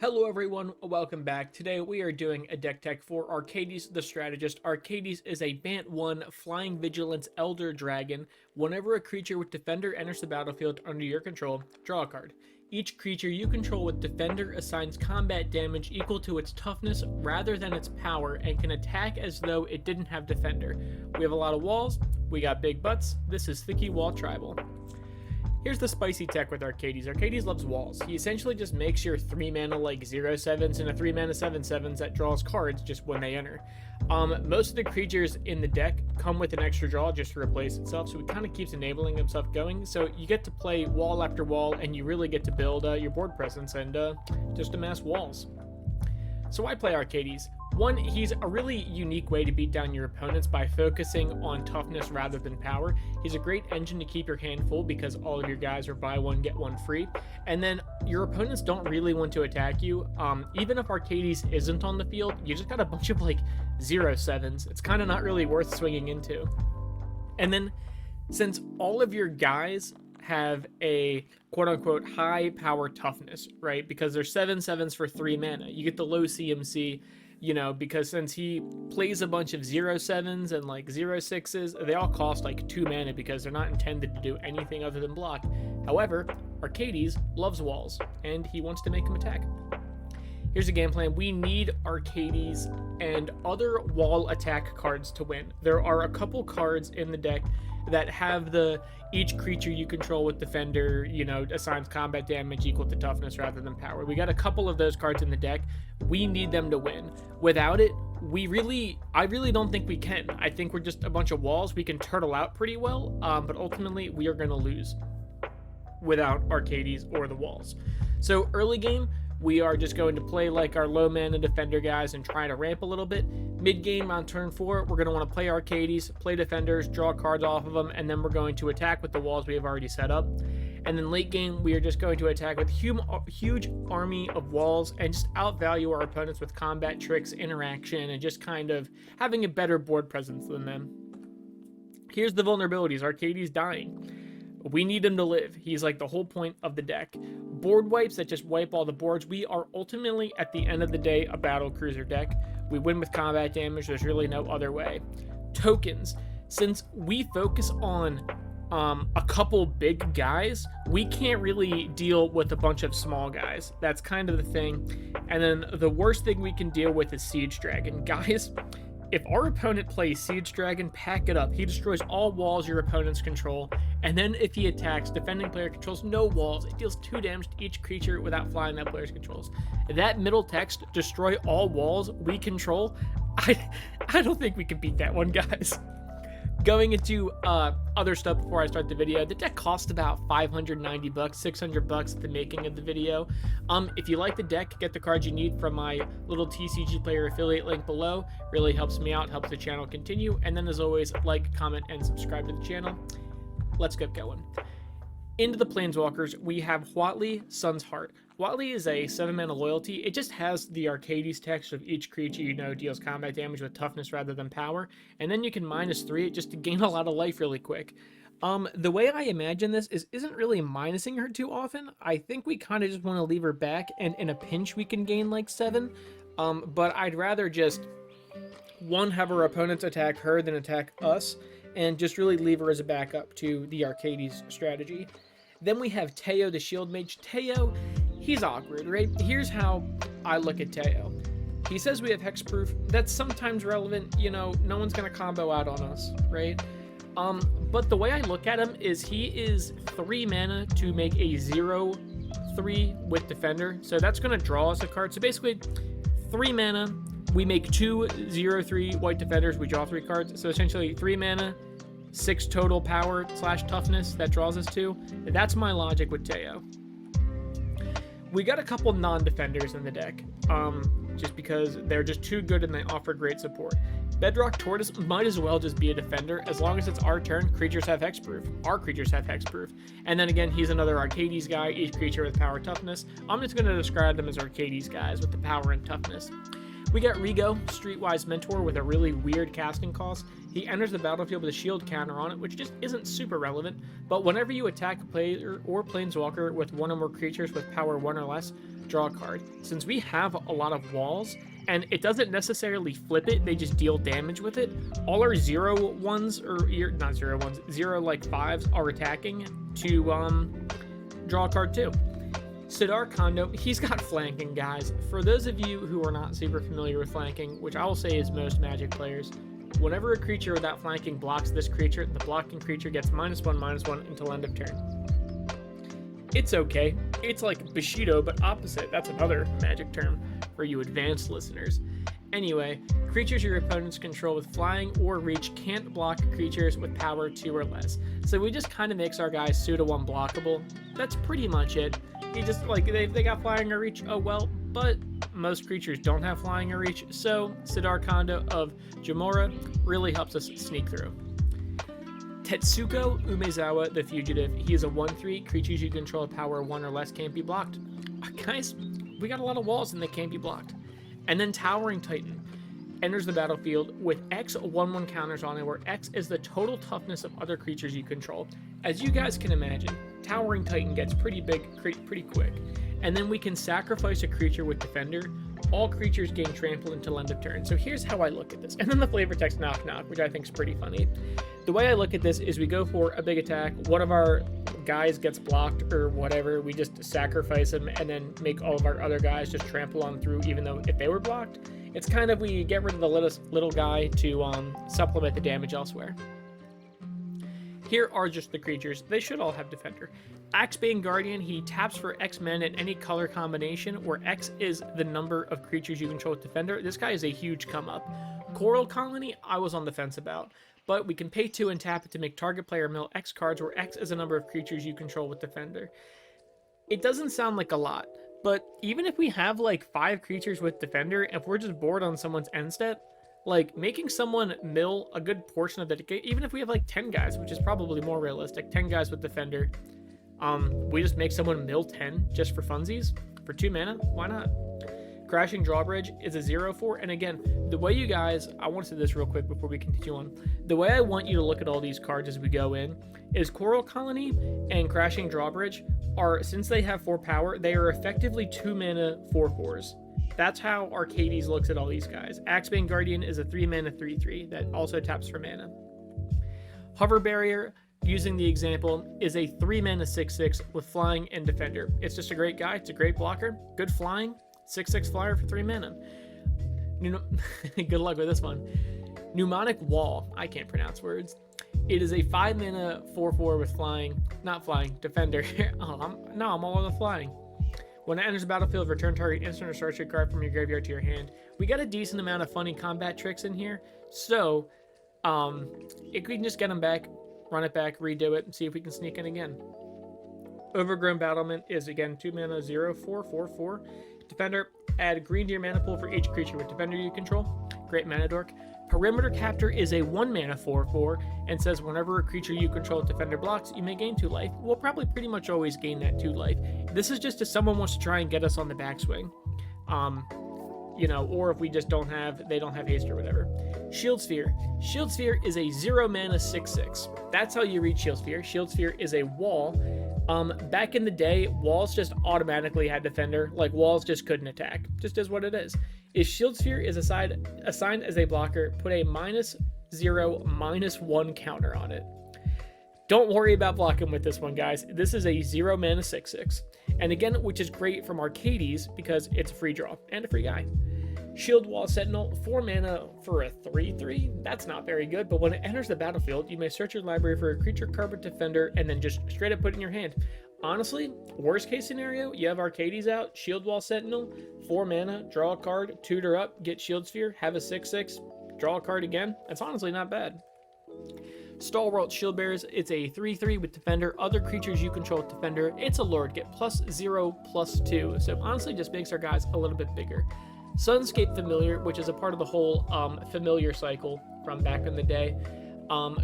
Hello everyone, welcome back. Today we are doing a deck tech for Arcades the Strategist. Arcades is a Bant 1 Flying Vigilance Elder Dragon. Whenever a creature with Defender enters the battlefield under your control, draw a card. Each creature you control with Defender assigns combat damage equal to its toughness rather than its power and can attack as though it didn't have Defender. We have a lot of walls, we got big butts. This is Thiccy Wall Tribal. Here's the spicy tech with Arcades. Arcades loves walls. He essentially just makes your 3 mana like 0/7s and a 3 mana 7/7s that draws cards just when they enter. Most of the creatures in the deck come with an extra draw just to replace itself, so it kind of keeps enabling himself going. So you get to play wall after wall, and you really get to build your board presence and just amass walls. So why play Arcades? One, he's a really unique way to beat down your opponents by focusing on toughness rather than power. He's a great engine to keep your hand full because all of your guys are buy one, get one free. And then your opponents don't really want to attack you. Even if Arcades isn't on the field, you just got a bunch of like 0/7s. It's kind of not really worth swinging into. And then since all of your guys have a quote-unquote high power toughness, right? Because they're 7/7s for 3 mana. You get the low CMC, because since he plays a bunch of 0/7s and like 0/6s, they all cost like 2 mana because they're not intended to do anything other than block. However, Arcades loves walls, and he wants to make them attack. Here's the game plan. We need Arcades and other wall attack cards to win. There are a couple cards in the deck that have each creature you control with Defender, assigns combat damage equal to toughness rather than power. We got a couple of those cards in the deck. We need them to win. Without it, I really don't think we can. I think we're just a bunch of walls. We can turtle out pretty well, but ultimately we are going to lose without Arcades or the walls. So early game, we are just going to play like our low mana Defender guys and try to ramp a little bit. Mid game on turn 4, we're going to want to play Arcades, play Defenders, draw cards off of them, and then we're going to attack with the walls we have already set up. And then late game, we are just going to attack with huge army of walls and just outvalue our opponents with combat tricks, interaction, and just kind of having a better board presence than them. Here's the vulnerabilities. Arcades dying. We need him to live. He's like the whole point of the deck. Board wipes that just wipe all the boards. We are ultimately, at the end of the day, a battle cruiser deck. We win with combat damage. There's really no other way. Tokens. Since we focus on a couple big guys, we can't really deal with a bunch of small guys. That's kind of the thing. And then the worst thing we can deal with is Siege Dragon. Guys, if our opponent plays Siege Dragon, pack it up. He destroys all walls your opponents control, and then if he attacks, defending player controls no walls. It deals 2 damage to each creature without flying that player's controls. That middle text, destroy all walls we control, I don't think we can beat that one, guys. Going into other stuff before I start the video, the deck cost about $590, $600 at the making of the video. If you like the deck, get the cards you need from my little TCG Player affiliate link below. Really helps me out, helps the channel continue. And then as always, like, comment, and subscribe to the channel. Let's get going. Into the Planeswalkers, we have Huatli, Sun's Heart. Huatli is a 7 mana loyalty. It just has the Arcades text of each creature deals combat damage with toughness rather than power, and then you can -3 it just to gain a lot of life really quick. The way I imagine this isn't really minusing her too often. I think we kind of just want to leave her back, and in a pinch we can gain like 7. But I'd rather just, one, have our opponents attack her than attack us, and just really leave her as a backup to the Arcades strategy. Then we have Teo, the Shield Mage. Teo, he's awkward, right? Here's how I look at Teo. He says we have hexproof. That's sometimes relevant. No one's going to combo out on us, right? But the way I look at him is he is 3 mana to make a 0/3 with Defender. So that's going to draw us a card. So basically, 3 mana, we make 2 0/3 white Defenders. We draw 3 cards. So essentially 3 mana, 6 total power / toughness that draws us 2. That's my logic with Teo. We got a couple non-defenders in the deck, just because they're just too good and they offer great support. Bedrock Tortoise might as well just be a defender. As long as it's our turn, creatures have hexproof. Our creatures have hexproof. And then again, he's another Arcades guy, each creature with power toughness. I'm just going to describe them as Arcades guys with the power and toughness. We got Rigo, Streetwise Mentor, with a really weird casting cost. He enters the battlefield with a shield counter on it, which just isn't super relevant, but whenever you attack a player or planeswalker with one or more creatures with power 1 or less, draw a card. Since we have a lot of walls, and it doesn't necessarily flip it, they just deal damage with it, all our 0/1s, or not 0/1s, 0 like 5s are attacking to draw a card too. Sidar Kondo, he's got flanking, guys. For those of you who are not super familiar with flanking, which I will say is most Magic players, whenever a creature without flanking blocks this creature, the blocking creature gets -1/-1 until end of turn. It's okay. It's like Bushido, but opposite. That's another Magic term for you advanced listeners. Anyway, creatures your opponents control with flying or reach can't block creatures with power 2 or less. So we just kind of makes our guys pseudo unblockable. That's pretty much it. You just, like, they got flying or reach, oh well, but most creatures don't have flying or reach, so Sidar Kondo of Jamora really helps us sneak through. Tetsuko Umezawa the Fugitive, he is a 1/3, creatures you control with power 1 or less can't be blocked. Guys, we got a lot of walls and they can't be blocked. And then Towering Titan enters the battlefield with X 1/1 counters on it, where X is the total toughness of other creatures you control. As you guys can imagine, Towering Titan gets pretty big pretty quick. And then we can sacrifice a creature with Defender. All creatures gain trample until end of turn. So here's how I look at this. And then the flavor text Knock Knock, which I think is pretty funny. The way I look at this is we go for a big attack. One of our guys gets blocked or whatever. We just sacrifice him and then make all of our other guys just trample on through, even though if they were blocked. It's kind of, we get rid of the little guy to supplement the damage elsewhere. Here are just the creatures. They should all have Defender. Axebane Guardian, he taps for X mana in any color combination, where X is the number of creatures you control with Defender. This guy is a huge come up. Coral Colony, I was on the fence about, but we can pay 2 and tap it to make target player mill X cards, where X is the number of creatures you control with Defender. It doesn't sound like a lot, but even if we have like 5 creatures with Defender, if we're just bored on someone's end step, like making someone mill a good portion of the decay, even if we have like 10 guys, which is probably more realistic, 10 guys with Defender, we just make someone mill 10 just for funsies for 2 mana. Why not? Crashing Drawbridge is a 0/4, and again, the way you guys, I want to say this real quick before we continue on. The way I want you to look at all these cards as we go in is Coral Colony and Crashing Drawbridge are, since they have 4 power, they are effectively 2 mana 4/4s. That's how Arcades looks at all these guys. Axebane Guardian is a 3 mana 3/3 that also taps for mana. Hover Barrier, using the example, is a 3 mana 6/6 with flying and Defender. It's just a great guy. It's a great blocker. Good flying. 6/6 flyer for 3 mana. Good luck with this one. Mnemonic Wall. I can't pronounce words. It is a 5 mana 4/4 with flying. Not flying. Defender. I'm all on the flying. When it enters the battlefield, return target instant or sorcery card from your graveyard to your hand. We got a decent amount of funny combat tricks in here, so if we can just get them back, run it back, redo it, and see if we can sneak in again. Overgrown Battlement is again 2 mana 0/4/4/4. Defender, add green to your mana pool for each creature with Defender you control. Great mana dork. Perimeter Captor is a 1 mana 4/4 and says whenever a creature you control with Defender blocks, you may gain 2 life. We'll probably pretty much always gain that 2 life. This is just if someone wants to try and get us on the backswing. Or if we just they don't have haste or whatever. Shield Sphere. Shield Sphere is a 0 mana 6/6. That's how you read Shield Sphere. Shield Sphere is a wall. Back in the day, walls just automatically had Defender. Like, walls just couldn't attack. Just is what it is. If Shield Sphere is assigned as a blocker, put a -0/-1 counter on it. Don't worry about blocking with this one, guys. This is a 0 mana 6/6. And again, which is great from Arcades because it's a free draw and a free guy. Shield Wall Sentinel, 4 mana for a 3/3. That's not very good, but when it enters the battlefield, you may search your library for a creature card with Defender and then just straight up put it in your hand. Honestly, worst case scenario, you have Arcades out, Shield Wall Sentinel, 4 mana, draw a card, tutor up, get Shield Sphere, have a 6/6, draw a card again. That's honestly not bad. Stalwart Shieldbearers, it's a 3/3 with Defender. Other creatures you control with Defender, it's a Lord, get +0/+2. So honestly just makes our guys a little bit bigger. Sunscape Familiar, which is a part of the whole familiar cycle from back in the day.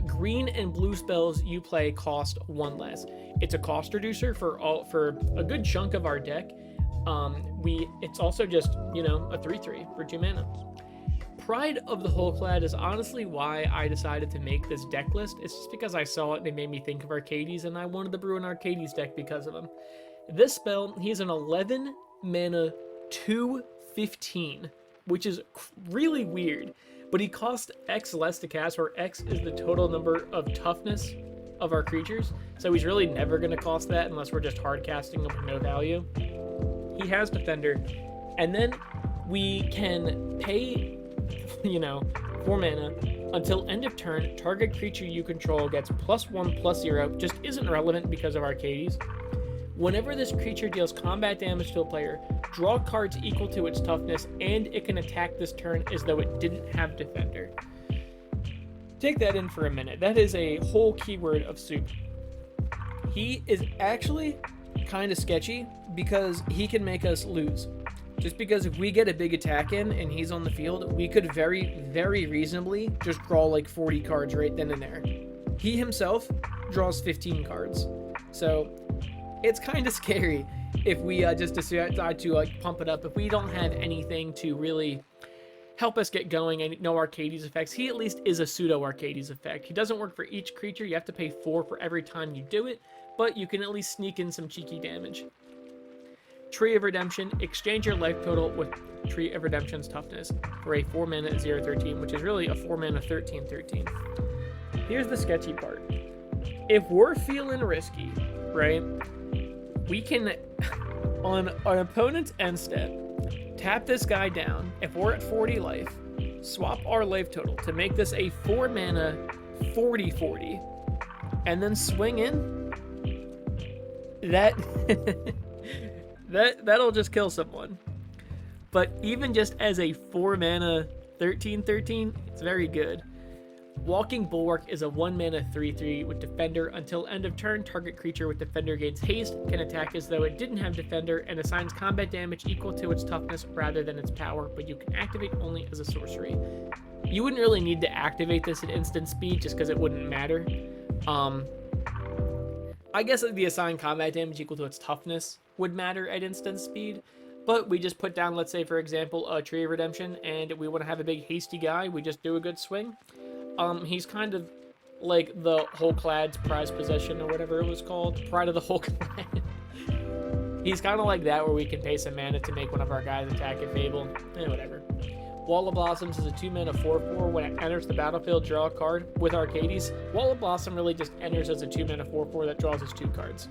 Green and blue spells you play cost 1 less. It's a cost reducer for a good chunk of our deck. It's also just, a 3/3 for 2 mana. Pride of the Hulklad is honestly why I decided to make this deck list. It's just because I saw it and it made me think of Arcades, and I wanted to brew an Arcades deck because of him. This spell, he's an 11 mana 2/15, which is really weird. But he costs X less to cast, where X is the total number of toughness of our creatures. So he's really never going to cost that unless we're just hard casting him with no value. He has Defender. And then we can pay, 4 mana. Until end of turn, target creature you control gets +1/+0. Just isn't relevant because of Arcades. Whenever this creature deals combat damage to a player, draw cards equal to its toughness, and it can attack this turn as though it didn't have Defender. Take that in for a minute. That is a whole keyword of soup. He is actually kind of sketchy because he can make us lose. Just because if we get a big attack in and he's on the field, we could very, very reasonably just draw like 40 cards right then and there. He himself draws 15 cards. So it's kind of scary if we just decide to like pump it up. If we don't have anything to really help us get going and no Arcades effects, he at least is a pseudo Arcades effect. He doesn't work for each creature. You have to pay 4 for every time you do it, but you can at least sneak in some cheeky damage. Tree of Redemption, exchange your life total with Tree of Redemption's toughness for a 4 mana 0/13, which is really a 4 mana 13/13. Here's the sketchy part. If we're feeling risky, right, we can, on an opponent's end step, tap this guy down. If we're at 40 life, swap our life total to make this a 4 mana 40/40, and then swing in. That'll just kill someone. But even just as a 4 mana 13/13, it's very good. Walking Bulwark is a 1 mana 3/3 with Defender. Until end of turn, target creature with Defender gains haste, can attack as though it didn't have Defender, and assigns combat damage equal to its toughness rather than its power, but you can activate only as a sorcery. You wouldn't really need to activate this at instant speed just because it wouldn't matter. I guess the assigned combat damage equal to its toughness would matter at instant speed, but we just put down, let's say, for example, a Tree of Redemption, and we want to have a big hasty guy. We just do a good swing. He's kind of like the Whole Clad's prized possession, or whatever it was called, Pride of the Whole Clad. He's kind of like that, where we can pay some mana to make one of our guys attack at Fable. Whatever. Wall of Blossoms is a 2 mana 4/4. When it enters the battlefield, draw a card. With Arcades, Wall of Blossom really just enters as a 2 mana 4/4 that draws us 2 cards.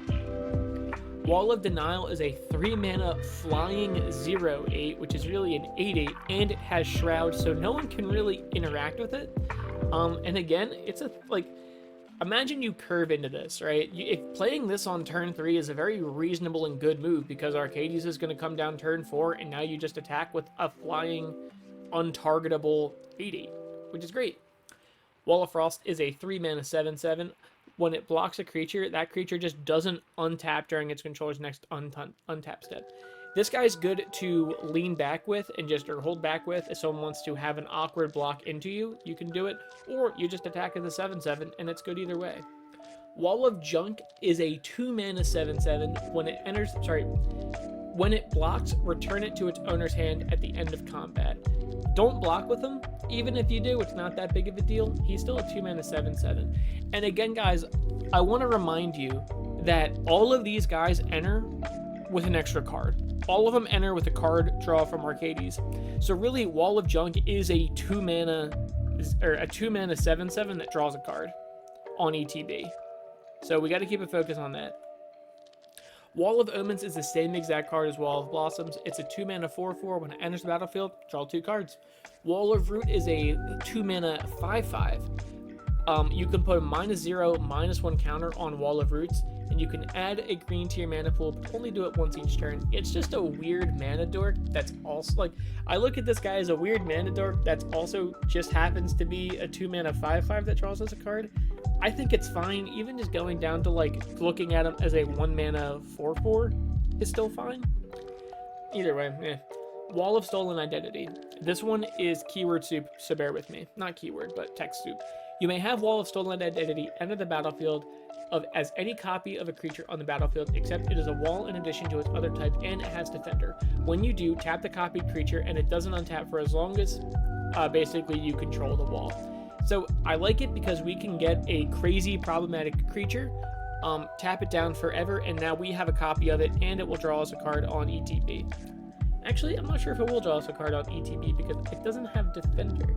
Wall of Denial is a 3 mana flying 0/8, which is really an 8/8, and it has Shroud, so no one can really interact with it. And again, it's imagine you curve into this, right? If playing this on turn 3 is a very reasonable and good move, because Arcades is going to come down turn 4, and now you just attack with a flying, untargetable 8/8, which is great. Wall of Frost is a 3 mana 7/7. When it blocks a creature, that creature just doesn't untap during its controller's next untap step. This guy's good to lean back with or hold back with. If someone wants to have an awkward block into you, you can do it, or you just attack as a 7/7, and it's good either way. Wall of Junk is a 2 mana 7/7. When it blocks, return it to its owner's hand at the end of combat. Don't block with him. Even if you do, it's not that big of a deal. He's still a 2 mana 7/7. And again, guys, I want to remind you that all of these guys enter with an extra card. All of them enter with a card draw from Arcades. So really, Wall of Junk is a 2 mana 7/7 that draws a card on ETB. So we got to keep a focus on that. Wall of Omens is the same exact card as Wall of Blossoms. It's a 2 mana 4/4. When it enters the battlefield, draw 2 cards. Wall of Root is a 2 mana 5/5. You can put a -0, -1 counter on Wall of Roots, and you can add a green to your mana pool, but only do it once each turn. It's just a weird mana dork that's also, I look at this guy as a weird mana dork that's also just happens to be a 2 mana 5/5 that draws us a card. I think it's fine. Even just going down to looking at him as a 1 mana 4/4 is still fine. Either way, Wall of Stolen Identity. This one is keyword soup, so bear with me. Not keyword, but text soup. You may have Wall of Stolen Identity enter the battlefield as any copy of a creature on the battlefield, except it is a wall in addition to its other type, and it has Defender. When you do, tap the copied creature, and it doesn't untap for as long as basically you control the wall. So I like it because we can get a crazy problematic creature tap it down forever, and now we have a copy of it, and it will draw us a card on ETB. Actually, I'm not sure if it will draw us a card on ETB because it doesn't have Defender.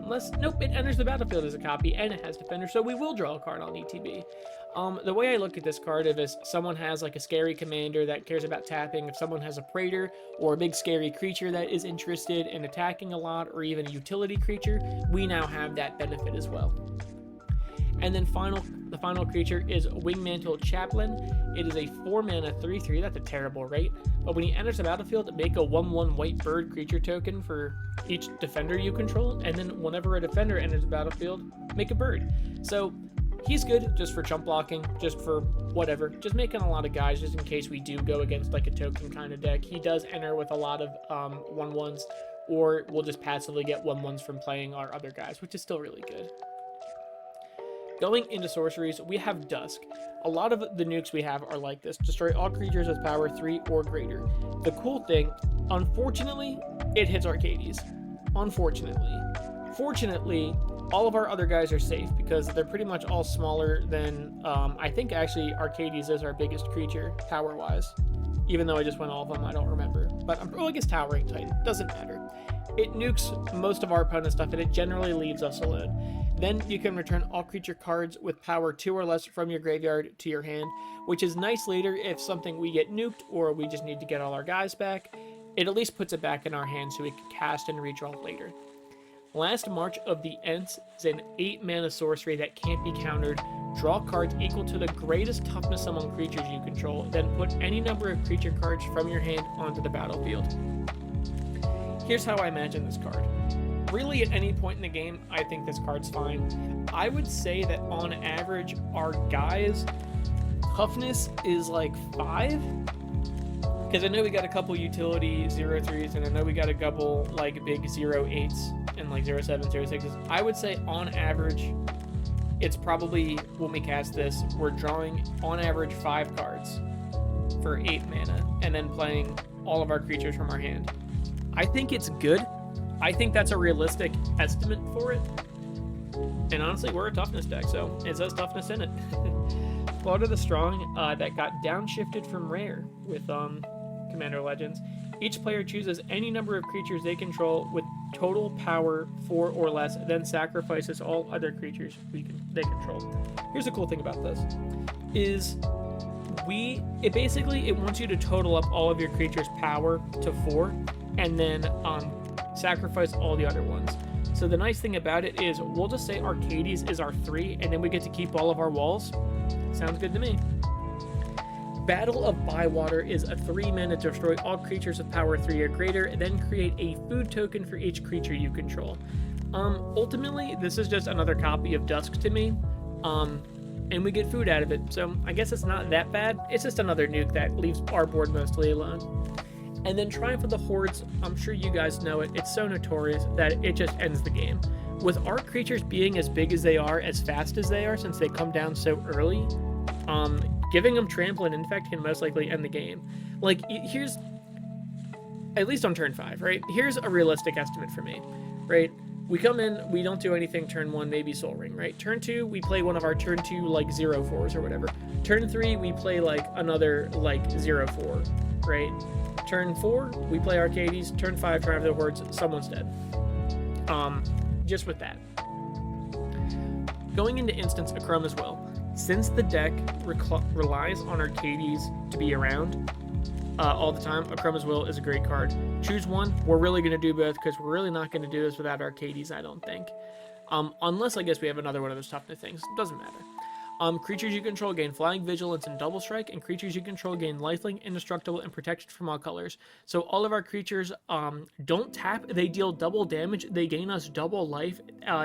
Unless, nope, it enters the battlefield as a copy and it has Defender, so we will draw a card on ETB. The way I look at this card is someone has like a scary commander that cares about tapping, if someone has a praetor or a big scary creature that is interested in attacking a lot, or even a utility creature, we now have that benefit as well. And then the final creature is Wingmantle Chaplain. It is a 4-mana 3/3. That's a terrible rate. But when he enters the battlefield, make a 1/1 white bird creature token for each defender you control. And then whenever a defender enters the battlefield, make a bird. So he's good just for chump blocking, just for whatever. Just making a lot of guys just in case we do go against like a token kind of deck. He does enter with a lot of 1/1s, or we'll just passively get 1/1s from playing our other guys, which is still really good. Going into sorceries, we have Dusk. A lot of the nukes we have are like this. Destroy all creatures with power 3 or greater. The cool thing, unfortunately, it hits Arcades. Unfortunately. Fortunately, all of our other guys are safe because they're pretty much all smaller than, I think actually Arcades is our biggest creature, power-wise. Even though I just went all of them, I don't remember. But I guess Towering Titan, doesn't matter. It nukes most of our opponent's stuff and it generally leaves us alone. Then you can return all creature cards with power 2 or less from your graveyard to your hand, which is nice later if something we get nuked or we just need to get all our guys back. It at least puts it back in our hand so we can cast and redraw later. Last March of the Ents is an 8-mana sorcery that can't be countered. Draw cards equal to the greatest toughness among creatures you control, then put any number of creature cards from your hand onto the battlefield. Here's how I imagine this card. Really, at any point in the game, I think this card's fine. I would say that on average, our guys' toughness is like 5. Because I know we got a couple utility 0/3s, and I know we got a couple like big 0/8s and like 0/7s, 0/6s. I would say on average, it's probably, when we cast this, we're drawing on average 5 cards for 8 mana, and then playing all of our creatures from our hand. I think it's good. I think that's a realistic estimate for it. And honestly, we're a toughness deck, so it says toughness in it. Blood of the Strong, that got downshifted from rare with Commander Legends. Each player chooses any number of creatures they control with total power 4 or less, then sacrifices all other creatures they control. Here's the cool thing about this, is it wants you to total up all of your creatures' power to 4, and then sacrifice all the other ones. So the nice thing about it is we'll just say Arcades is our 3, and then we get to keep all of our walls. Sounds good to me. Battle of Bywater is a 3-mana destroy all creatures with power 3 or greater, then create a food token for each creature you control. Ultimately, this is just another copy of Dusk to me, and we get food out of it, so I guess it's not that bad. It's just another nuke that leaves our board mostly alone. And then Triumph of the Hordes, I'm sure you guys know it, it's so notorious that it just ends the game. With our creatures being as big as they are, as fast as they are, since they come down so early, giving them Trample and Infect can most likely end the game. Like, here's, at least on turn 5, right? Here's a realistic estimate for me, right? We come in, we don't do anything turn 1, maybe Soul Ring, right? Turn 2, we play one of our turn 2, like, 0/4s or whatever. Turn 3, we play, like, another, like, 0/4, right? Turn 4, we play Arcades. Turn 5, Triumph of the Hordes, someone's dead. Just with that. Going into instance, Achroma's Will. Since the deck relies on Arcades to be around all the time, Achroma's Will is a great card. Choose one. We're really going to do both because we're really not going to do this without Arcades, I don't think. Unless I guess we have another one of those toughness things. Doesn't matter. Creatures you control gain Flying, Vigilance, and Double Strike, and creatures you control gain Lifelink, Indestructible, and Protection from all colors. So all of our creatures don't tap, they deal double damage, they gain us double life,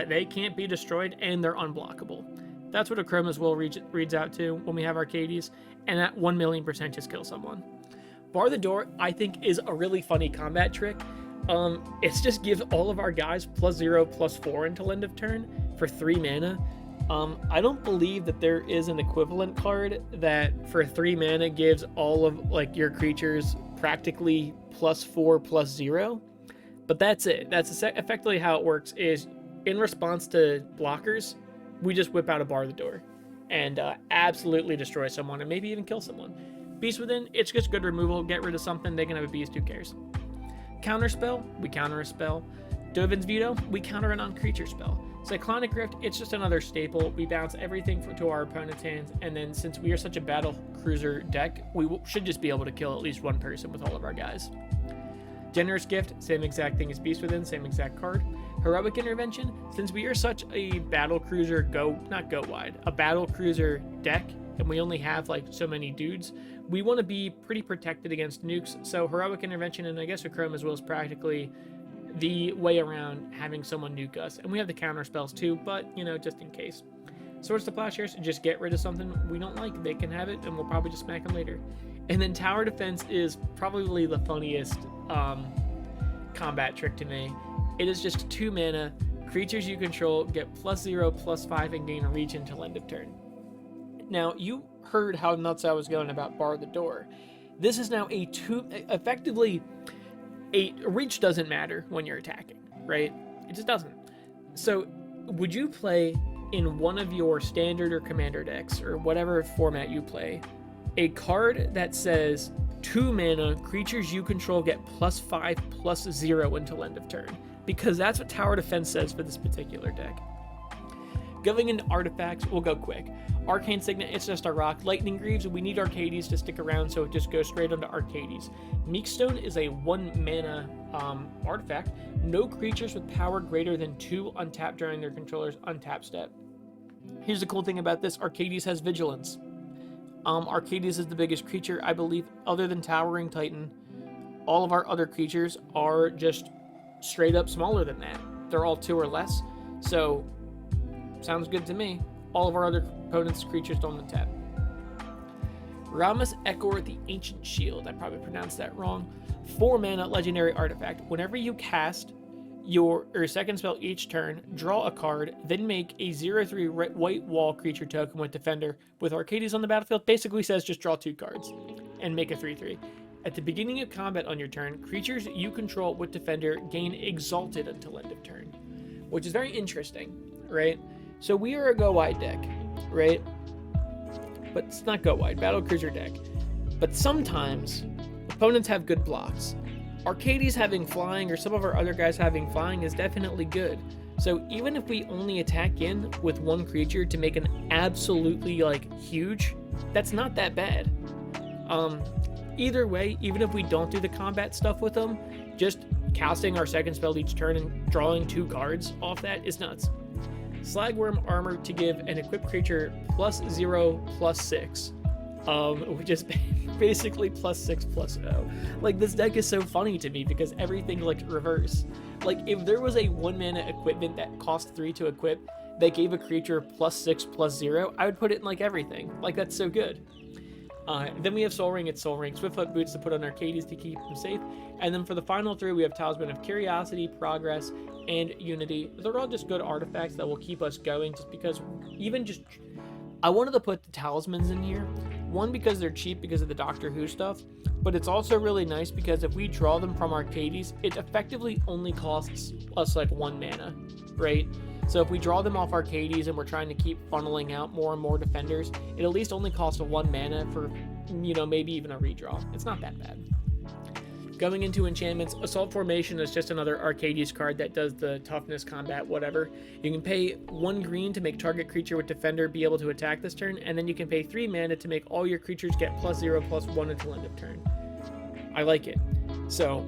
they can't be destroyed, and they're unblockable. That's what Achroma's Will reads out to when we have Arcades, and at 1,000,000% just kill someone. Bar the Door, I think, is a really funny combat trick. It's just gives all of our guys +0, +4 until end of turn for 3 mana. I don't believe that there is an equivalent card that for 3 mana gives all of like your creatures practically +4, +0, but that's it. That's effectively how it works, is in response to blockers, we just whip out a Bar the Door. and absolutely destroy someone and maybe even kill someone. Beast Within, it's just good removal. Get rid of something, they can have a beast, who cares? Counterspell, we counter a spell. Dovin's Veto, we counter a non-creature spell. Cyclonic Rift, it's just another staple. We bounce everything to our opponent's hands, and then since we are such a battle cruiser deck, we should just be able to kill at least one person with all of our guys. Generous Gift, same exact thing as Beast Within, same exact card. Heroic Intervention, since we are such a battle cruiser a battle cruiser deck, and we only have like so many dudes, we want to be pretty protected against nukes, so Heroic Intervention, and I guess a Chrome as well, is practically the way around having someone nuke us. And we have the counter spells too, but you know, just in case. Swords to Plowshares, just get rid of something we don't like, they can have it, and we'll probably just smack them later. And then Tower Defense is probably the funniest combat trick to me. It is just 2 mana, creatures you control get +0/+5 and gain a reach until end of turn. Now, you heard how nuts I was going about Bar the Door. This is now effectively a reach doesn't matter when you're attacking, right? It just doesn't. So would you play in one of your standard or commander decks, or whatever format you play, a card that says 2 mana, creatures you control get +5/+0 until end of turn? Because that's what Tower Defense says for this particular deck. Going into artifacts, we'll go quick. Arcane Signet, it's just a rock. Lightning Greaves, we need Arcades to stick around, so it just goes straight onto Arcades. Meekstone is a 1 mana artifact. No creatures with power greater than 2 untap during their controller's untap step. Here's the cool thing about this, Arcades has Vigilance. Arcades is the biggest creature, I believe, other than Towering Titan. All of our other creatures are just straight up smaller than that. They're all 2 or less, so sounds good to me. All of our other opponents' creatures don't untap. Ramus Ekor, the Ancient Shield. I probably pronounced that wrong. 4 mana legendary artifact. Whenever you cast your second spell each turn, draw a card, then make a 0/3 white wall creature token with Defender with Arcades on the battlefield. Basically says just draw 2 cards and make a 3/3. At the beginning of combat on your turn, creatures you control with Defender gain Exalted until end of turn, which is very interesting, right? So we are a go wide deck, right? But it's not go wide, battle cruiser deck. But sometimes opponents have good blocks. Arcades having flying, or some of our other guys having flying, is definitely good. So even if we only attack in with 1 creature to make an absolutely like huge, that's not that bad. Either way, even if we don't do the combat stuff with them, just casting our second spell each turn and drawing 2 cards off that is nuts. Slagworm Armor to give an equipped creature +0/+6, which is basically +6/+0. Like, this deck is so funny to me because everything's like reverse. Like, if there was a 1 mana equipment that cost 3 to equip that gave a creature +6/+0, I would put it in like everything. Like, that's so good. Then we have Soul Ring. It's Soul Ring Swiftfoot Boots to put on Arcades to keep them safe. And then for the final 3, we have Talisman of Curiosity, Progress, and Unity. They're all just good artifacts that will keep us going, just because I wanted to put the talismans in here. 1, because they're cheap because of the Doctor Who stuff, but it's also really nice because if we draw them from Arcades, it effectively only costs us like 1 mana, right? So if we draw them off Arcades and we're trying to keep funneling out more and more defenders, it at least only costs 1 mana for, you know, maybe even a redraw. It's not that bad. Going into enchantments, Assault Formation is just another Arcades card that does the toughness, combat, whatever. You can pay 1 green to make target creature with Defender be able to attack this turn, and then you can pay 3 mana to make all your creatures get +0/+1 until end of turn. I like it. So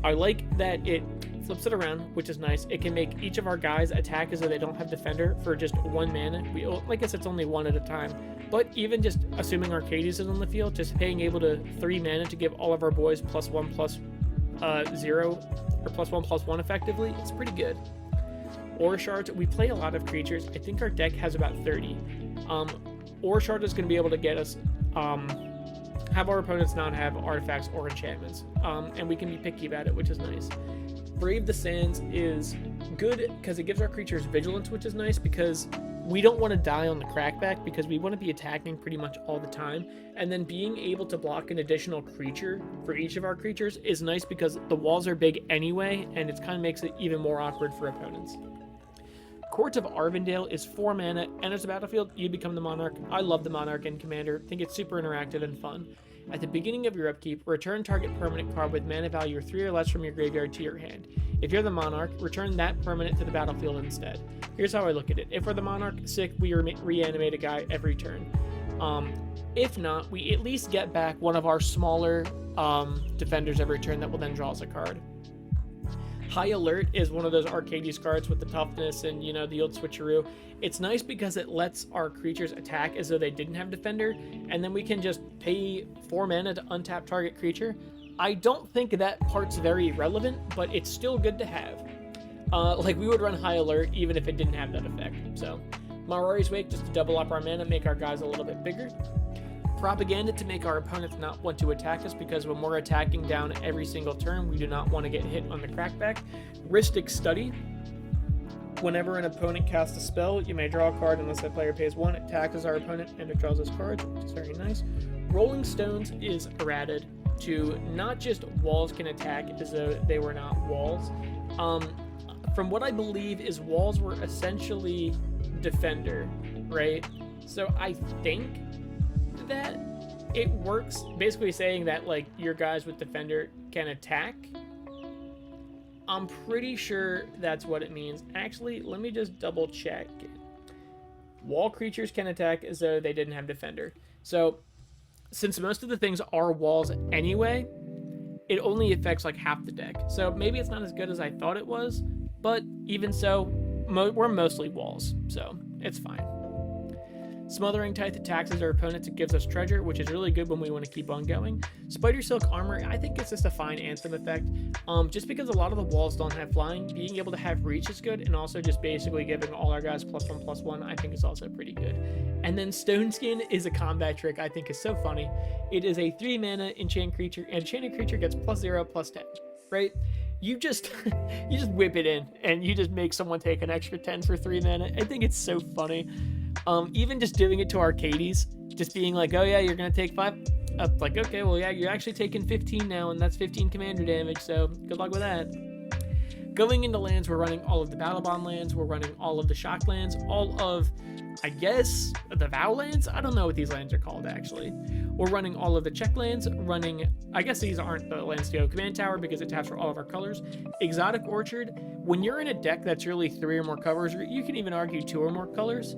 I like that it flips it around, which is nice. It can make each of our guys attack as though they don't have Defender for just 1 mana. I guess it's only 1 at a time, but even just assuming Arcades is on the field, just paying able to 3 mana to give all of our boys +1/+0 or +1/+1 effectively, it's pretty good. Aura Shards, we play a lot of creatures. I think our deck has about 30. Aura Shard is going to be able to get us have our opponents not have artifacts or enchantments, and we can be picky about it, which is nice. Brave the Sands is good because it gives our creatures vigilance, which is nice because we don't want to die on the crackback because we want to be attacking pretty much all the time, and then being able to block an additional creature for each of our creatures is nice because the walls are big anyway, and it kind of makes it even more awkward for opponents. Court of Arvindale is 4 mana, enters the battlefield, you become the Monarch. I love the Monarch in Commander, think it's super interactive and fun. At the beginning of your upkeep, return target permanent card with mana value 3 or less from your graveyard to your hand. If you're the Monarch, return that permanent to the battlefield instead. Here's how I look at it. If we're the Monarch, sick, we reanimate a guy every turn. If not, we at least get back one of our smaller defenders every turn that will then draw us a card. High Alert is one of those Arcades cards with the toughness and, you know, the old switcheroo. It's nice because it lets our creatures attack as though they didn't have Defender, and then we can just pay 4 mana to untap target creature. I don't think that part's very relevant, but it's still good to have. Like, we would run High Alert even if it didn't have that effect. So, Marari's Wake just to double up our mana, make our guys a little bit bigger. Propaganda to make our opponents not want to attack us, because when we're attacking down every single turn, we do not want to get hit on the crackback. Rhystic Study. Whenever an opponent casts a spell, you may draw a card unless that player pays 1. It taxes our opponent and it draws us cards, which is very nice. Rolling Stones is errated to not just walls can attack as though they were not walls. From what I believe is walls were essentially Defender, right? So I think that it works, basically saying that, like, your guys with Defender can attack. I'm pretty sure that's what it means. Actually, let me just double check. Wall creatures can attack as though they didn't have Defender. So, since most of the things are walls anyway, it only affects like half the deck. So maybe it's not as good as I thought it was, but even so, we're mostly walls, so it's fine. Smothering Tithe attacks our opponents, it gives us treasure, which is really good when we want to keep on going. Spider Silk Armor, I think it's just a fine Anthem effect. Just because a lot of the walls don't have flying, being able to have reach is good, and also just basically giving all our guys +1/+1, I think is also pretty good. And then Stone Skin is a combat trick I think is so funny. It is a 3 mana enchant creature, and enchanted creature gets +0/+10, right? You just whip it in, and you just make someone take an extra 10 for 3 mana. I think it's so funny. Even just doing it to Arcades, just being like, oh yeah, you're gonna take 5. Like, okay, well yeah, you're actually taking 15 now, and that's 15 commander damage, so good luck with that. Going into lands, we're running all of the Battle Bond lands, we're running all of the Shock lands, all of, I guess, the Vow lands? I don't know what these lands are called, actually. We're running all of the check lands, running, I guess these aren't the lands to go Command Tower because it taps for all of our colors. Exotic Orchard, when you're in a deck that's really 3 or more colors, or you can even argue 2 or more colors,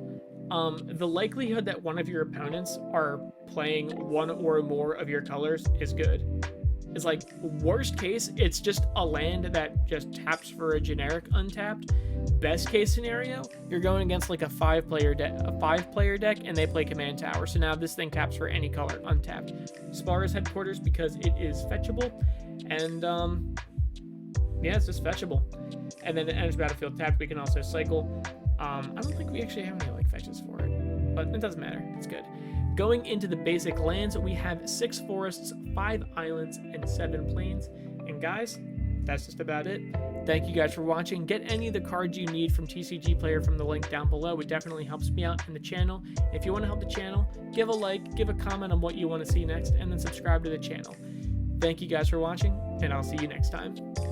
the likelihood that one of your opponents are playing 1 or more of your colors is good. It's like, worst case, it's just a land that just taps for a generic untapped. Best case scenario, you're going against like a 5-player deck, and they play Command Tower. So now this thing taps for any color untapped. Spara's Headquarters because it is fetchable, and yeah, it's just fetchable. And then it enters battlefield tapped. We can also cycle. I don't think we actually have any like fetches for it, but it doesn't matter. It's good. Going into the basic lands, we have 6 forests, 5 islands, and 7 plains. And guys, that's just about it. Thank you guys for watching. Get any of the cards you need from TCG Player from the link down below. It definitely helps me out in the channel. If you want to help the channel, give a like, give a comment on what you want to see next, and then subscribe to the channel. Thank you guys for watching, and I'll see you next time.